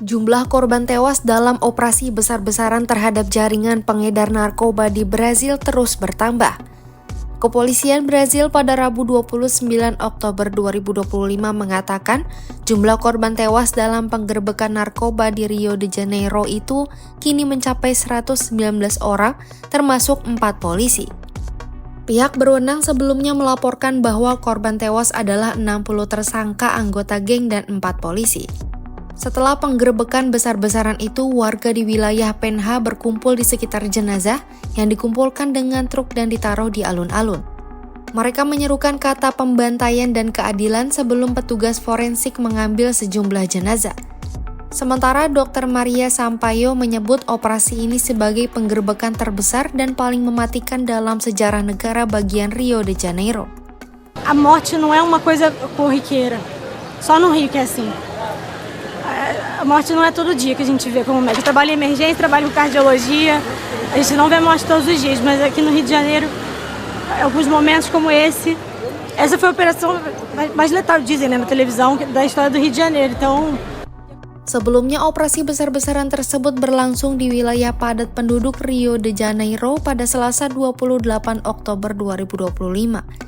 Jumlah korban tewas dalam operasi besar-besaran terhadap jaringan pengedar narkoba di Brazil terus bertambah. Kepolisian Brazil pada Rabu 29 Oktober 2025 mengatakan jumlah korban tewas dalam penggerbekan narkoba di Rio de Janeiro itu kini mencapai 119 orang, termasuk 4 polisi. Pihak berwenang sebelumnya melaporkan bahwa korban tewas adalah 60 tersangka anggota geng dan 4 polisi. Setelah penggerbekan besar-besaran itu, warga di wilayah Penha berkumpul di sekitar jenazah yang dikumpulkan dengan truk dan ditaruh di alun-alun. Mereka menyerukan kata pembantaian dan keadilan sebelum petugas forensik mengambil sejumlah jenazah. Sementara Dr. Maria Sampaio menyebut operasi ini sebagai penggerbekan terbesar dan paling mematikan dalam sejarah negara bagian Rio de Janeiro. A morte não é uma coisa corriqueira, só no Rio que é assim. A morte não é todo dia que a gente vê como médico. Eu trabalho em emergência, trabalho com cardiologia, a gente não vê morte todos os dias, mas aqui no Rio de Janeiro, alguns momentos como esse, essa foi a operação mais letal, dizem, na televisão, da história do Rio de Janeiro, então... Sebelumnya, operasi besar-besaran tersebut berlangsung di wilayah padat penduduk Rio de Janeiro pada Selasa 28 Oktober 2025.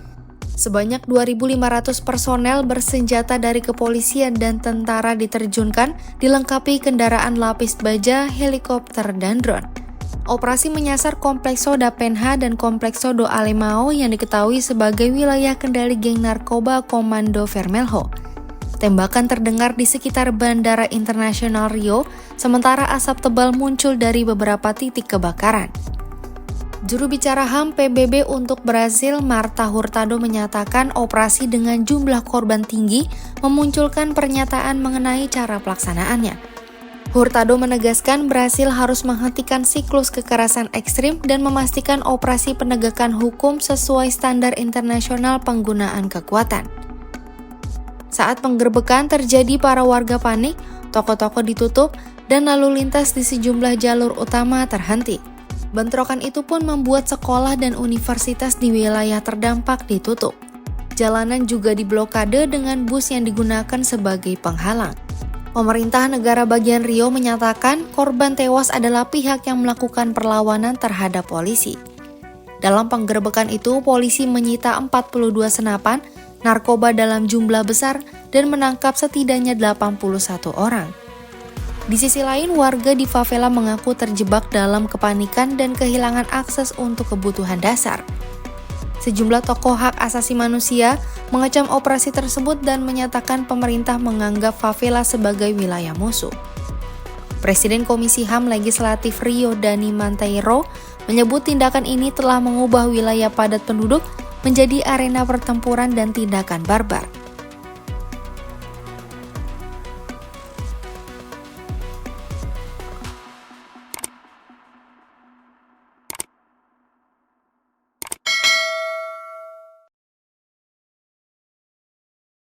Sebanyak 2.500 personel bersenjata dari kepolisian dan tentara diterjunkan, dilengkapi kendaraan lapis baja, helikopter, dan drone. Operasi menyasar Complexo da Penha dan Complexo do Alemão yang diketahui sebagai wilayah kendali geng narkoba Komando Vermelho. Tembakan terdengar di sekitar Bandara Internasional Rio, sementara asap tebal muncul dari beberapa titik kebakaran. Juru bicara HAM PBB untuk Brazil, Marta Hurtado, menyatakan operasi dengan jumlah korban tinggi memunculkan pernyataan mengenai cara pelaksanaannya. Hurtado menegaskan Brazil harus menghentikan siklus kekerasan ekstrim dan memastikan operasi penegakan hukum sesuai standar internasional penggunaan kekuatan. Saat penggerbekan terjadi, para warga panik, toko-toko ditutup, dan lalu lintas di sejumlah jalur utama terhenti. Bentrokan itu pun membuat sekolah dan universitas di wilayah terdampak ditutup. Jalanan juga diblokade dengan bus yang digunakan sebagai penghalang. Pemerintah negara bagian Rio menyatakan korban tewas adalah pihak yang melakukan perlawanan terhadap polisi. Dalam penggerbekan itu, polisi menyita 42 senapan, narkoba dalam jumlah besar, dan menangkap setidaknya 81 orang. Di sisi lain, warga di favela mengaku terjebak dalam kepanikan dan kehilangan akses untuk kebutuhan dasar. Sejumlah tokoh hak asasi manusia mengecam operasi tersebut dan menyatakan pemerintah menganggap favela sebagai wilayah musuh. Presiden Komisi HAM Legislatif Rio Dani Monteiro menyebut tindakan ini telah mengubah wilayah padat penduduk menjadi arena pertempuran dan tindakan barbar.